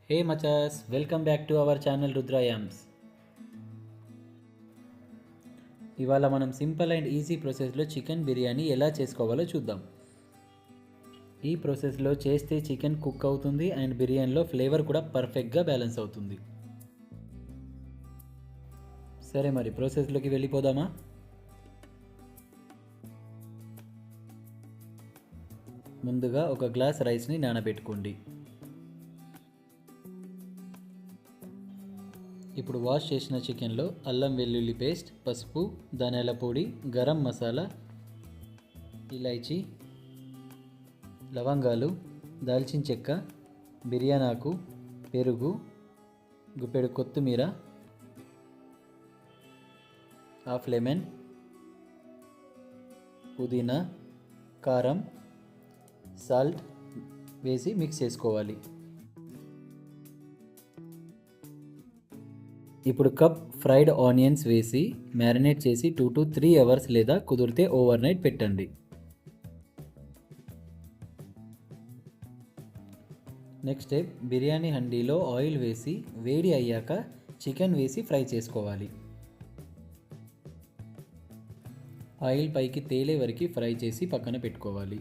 హే మచాస్, welcome back to our channel రుద్రాయామ్స్. ఇవాళ మనం సింపుల్ అండ్ ఈజీ ప్రాసెస్లో చికెన్ బిర్యానీ ఎలా చేసుకోవాలో చూద్దాం. ఈ ప్రాసెస్లో చేస్తే చికెన్ కుక్ అవుతుంది అండ్ బిర్యానీలో ఫ్లేవర్ కూడా పర్ఫెక్ట్గా బ్యాలెన్స్ అవుతుంది. సరే మరి ప్రాసెస్లోకి వెళ్ళిపోదామా? ముందుగా ఒక గ్లాస్ రైస్ని నానబెట్టుకోండి. ఇప్పుడు వాష్ చేసిన చికెన్లో అల్లం వెల్లుల్లి పేస్ట్, పసుపు, ధనియాల పొడి, గరం మసాలా, ఇలైచి, లవంగాలు, దాల్చిన చెక్క, బిర్యానీ ఆకు, పెరుగు, గుప్పెడు కొత్తిమీర, హాఫ్ లెమన్, పుదీనా, కారం, సాల్ట్ వేసి మిక్స్ చేసుకోవాలి. ఇప్పుడు కప్ ఫ్రైడ్ ఆనియన్స్ వేసి మ్యారినేట్ చేసి 2 to 3 అవర్స్ లేదా కుదిరితే ఓవర్ నైట్ పెట్టండి. నెక్స్ట్ స్టెప్, బిర్యానీ హండీలో ఆయిల్ వేసి వేడి అయ్యాక చికెన్ వేసి ఫ్రై చేసుకోవాలి. ఆయిల్ పైకి తేలే వరకు ఫ్రై చేసి పక్కన పెట్టుకోవాలి.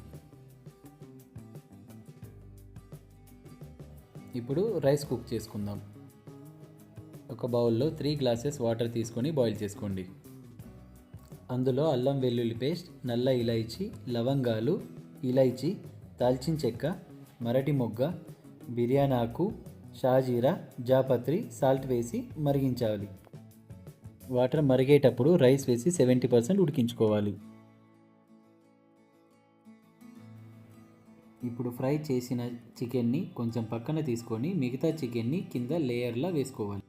ఇప్పుడు రైస్ కుక్ చేసుకుందాం. ఒక బౌల్లో 3 గ్లాసెస్ వాటర్ తీసుకొని బాయిల్ చేసుకోండి. అందులో అల్లం వెల్లుల్లి పేస్ట్, నల్ల ఇలైచి, లవంగాలు, ఇలైచి, దాల్చిన చెక్క, మరటి మొగ్గ, బిర్యానీ ఆకు, షాజీరా, జాపత్రి, సాల్ట్ వేసి మరిగించాలి. వాటర్ మరిగేటప్పుడు రైస్ వేసి 70% ఉడికించుకోవాలి. ఇప్పుడు ఫ్రై చేసిన చికెన్ని కొంచెం పక్కన తీసుకొని మిగతా చికెన్ని కింద లేయర్లా వేసుకోవాలి.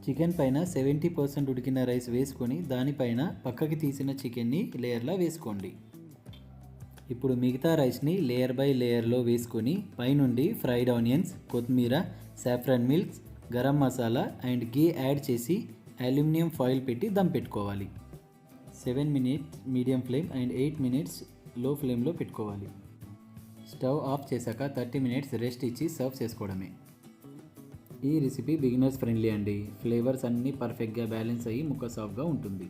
చికెన్ పైన 70% ఉడికిన రైస్ వేసుకొని దానిపైన పక్కకి తీసిన చికెన్ని లేయర్లా వేసుకోండి. ఇప్పుడు మిగతా రైస్ని లేయర్ బై లేయర్లో వేసుకొని పైనుండి ఫ్రైడ్ ఆనియన్స్, కొత్తిమీర, saffron milk, garam masala and ghee add చేసి అల్యూమినియం ఫాయిల్ పెట్టి దమ్ పెట్టుకోవాలి. 7 minutes medium flame and 8 minutes లో ఫ్లేమ్లో పెట్టుకోవాలి. స్టవ్ ఆఫ్ చేశాక 30 మినిట్స్ రెస్ట్ ఇచ్చి సర్వ్ చేసుకోవడమే. ఈ రెసిపీ బిగినర్స్ ఫ్రెండ్లీ అండి. ఫ్లేవర్స్ అన్నీ పర్ఫెక్ట్గా బ్యాలెన్స్ అయ్యి ముక్క సాఫ్ట్గా ఉంటుంది.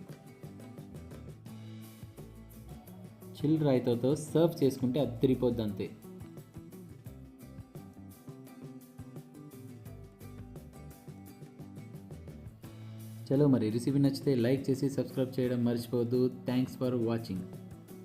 చిల్ రైతాతో సర్వ్ చేసుకుంటే అద్దరిపోద్ది అంతే. చలో మరి రెసిపీ నచ్చితే లైక్ చేసి సబ్స్క్రైబ్ చేయడం మర్చిపోవద్దు. Thanks for watching.